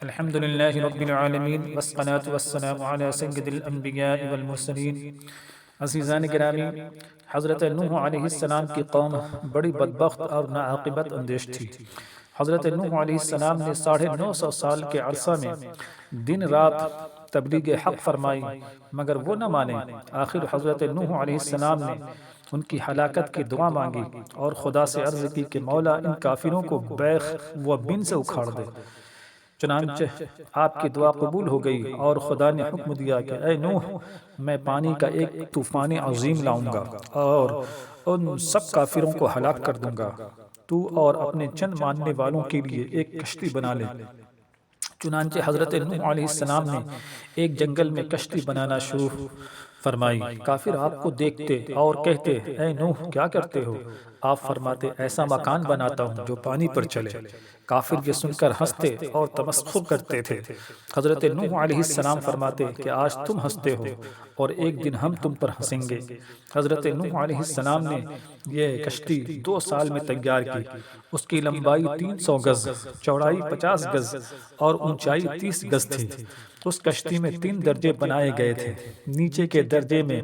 الحمد لله رب العالمين والصلاة والسلام على سيد الأنبياء والمرسلين۔ عزیزان گرامی، حضرت نوح علیہ السلام کی قوم بڑی بدبخت اور ناعاقبت اندیش تھی۔ حضرت نوح علیہ السلام نے 950 سال کے عرصہ میں دن رات تبلیغ حق فرمائی، مگر وہ نہ مانے۔ آخر حضرت نوح علیہ السلام نے ان کی ہلاکت کی دعا مانگی اور خدا سے عرض کی کہ مولا ان کافروں کو بیخ و بن سے اکھاڑ دے۔ چنانچہ آپ کی دعا قبول ہو گئی اور خدا نے حکم دیا کہ اے نوح، میں پانی کا ایک طوفان عظیم لاؤں گا اور ان سب کافروں کو ہلاک کر دوں گا۔ تو اور اپنے چند ماننے والوں کے لیے ایک کشتی بنا لے۔ چنانچہ حضرت نوح علیہ السلام نے ایک جنگل میں کشتی بنانا شروع فرمائی۔ کافر آپ کو دیکھتے اور کہتے اے نوح کیا کرتے ہو؟ آپ فرماتے ایسا مکان بناتا ہوں جو پانی پر چلے۔ کافر یہ سن کر ہنستے اور تمسخر کرتے تھے۔ حضرت نوح علیہ السلام فرماتے کہ آج تم ہنستے ہو اور ایک دن ہم تم پر ہنسیں گے۔ حضرت نوح علیہ السلام نے یہ کشتی 2 سال میں تیار کی۔ اس کی لمبائی 300 گز، چوڑائی 50 گز اور اونچائی 30 گز تھی۔ اس کشتی میں 3 درجے بنائے گئے تھے۔ نیچے کے درجے میں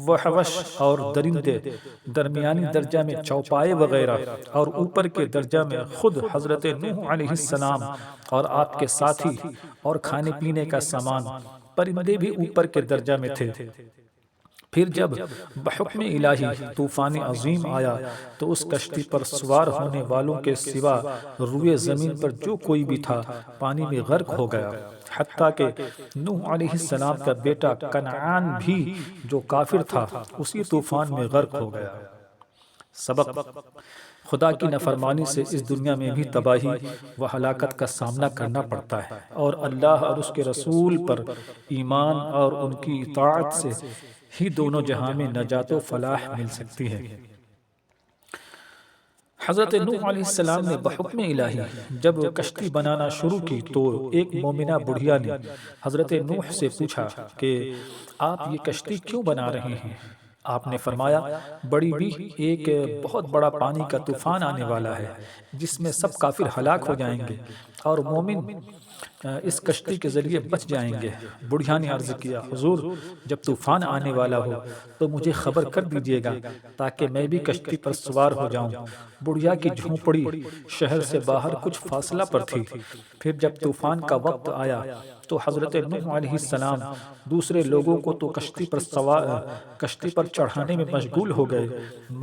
وحوش اور درندے، درمیانی درجہ میں چوپائے وغیرہ اور اوپر کے درجہ میں خود حضرت نوح علیہ السلام اور آپ کے ساتھی اور کھانے پینے کا سامان۔ پرندے بھی اوپر کے درجہ میں تھے۔ پھر جب بحکم الہی طوفان عظیم آیا تو اس کشتی پر سوار ہونے والوں کے سوا روئے زمین پر جو کوئی بھی تھا پانی میں غرق ہو گیا، حتیٰ کہ نوح علیہ السلام کا بیٹا کنعان بھی جو کافر تھا اسی طوفان میں غرق ہو گیا۔ سبق: خدا کی نافرمانی سے اس دنیا میں بھی تباہی و ہلاکت کا سامنا کرنا پڑتا ہے، اور اللہ اور اس کے رسول پر ایمان اور ان کی اطاعت سے ہی دونوں جہاں میں نجات و فلاح مل سکتی ہے۔ حضرت نوح علیہ السلام نے بحکم الہی جب کشتی بنانا شروع کی تو ایک مومنہ بڑھیا نے حضرت نوح سے پوچھا کہ آپ یہ کشتی کیوں بنا رہے ہیں؟ آپ نے فرمایا بڑی بھی ایک بہت بڑا پانی کا طوفان آنے والا ہے جس میں سب کافر ہلاک ہو جائیں گے اور مومن اس کشتی کے ذریعے بچ جائیں گے۔ بڑھیا نے عرض کیا حضور جب طوفان آنے والا ہو تو مجھے خبر کر دیجیے گا تاکہ میں بھی کشتی پر سوار ہو جاؤں۔ بڑھیا کی جھونپڑی شہر سے باہر کچھ فاصلہ پر تھی۔ پھر جب طوفان کا وقت آیا تو حضرت نوح علیہ السلام دوسرے لوگوں کو تو کشتی پر چڑھانے میں مشغول ہو گئے،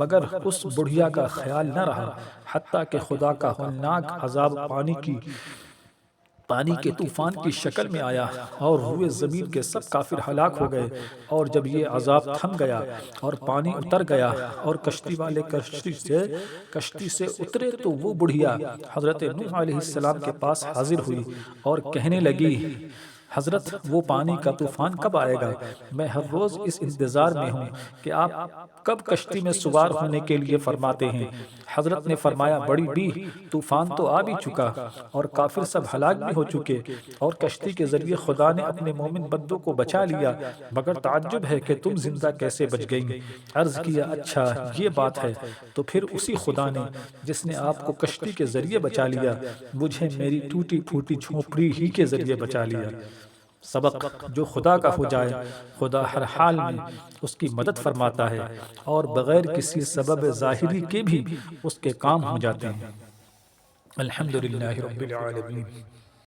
مگر اس بڑھیا کا خیال نہ رہا، حتیٰ کہ خدا کا ہولناک عذاب پانی کے طوفان کی شکل میں آیا اور روئے زمین کے سب کافر ہلاک ہو گئے۔ اور جب یہ عذاب تھم گیا اور پانی اتر گیا اور کشتی والے کشتی سے اترے تو وہ بڑھیا حضرت نوح علیہ السلام کے پاس حاضر ہوئی اور کہنے لگی حضرت وہ پانی کا طوفان کب آئے گا؟ میں ہر روز اس انتظار میں ہوں کہ آپ کب کشتی میں سوار ہونے کے لیے فرماتے ہیں۔ حضرت نے فرمایا بڑی بھی طوفان تو آ بھی چکا اور کافر سب ہلاک بھی ہو چکے اور کشتی کے ذریعے خدا نے اپنے مومن بندوں کو بچا لیا، مگر تعجب ہے کہ تم زندہ کیسے بچ گئیں؟ عرض کیا اچھا یہ بات ہے، تو پھر اسی خدا نے جس نے آپ کو کشتی کے ذریعے بچا لیا مجھے میری ٹوٹی پھوٹی جھونپڑی ہی کے ذریعے بچا لیا۔ سبق: جو خدا کا ہو جائے خدا ہر حال میں اس کی مدد فرماتا ہے اور بغیر کسی سبب ظاہری کے بھی اس کے کام ہو جاتے ہیں۔ الحمدللہ رب العالمین۔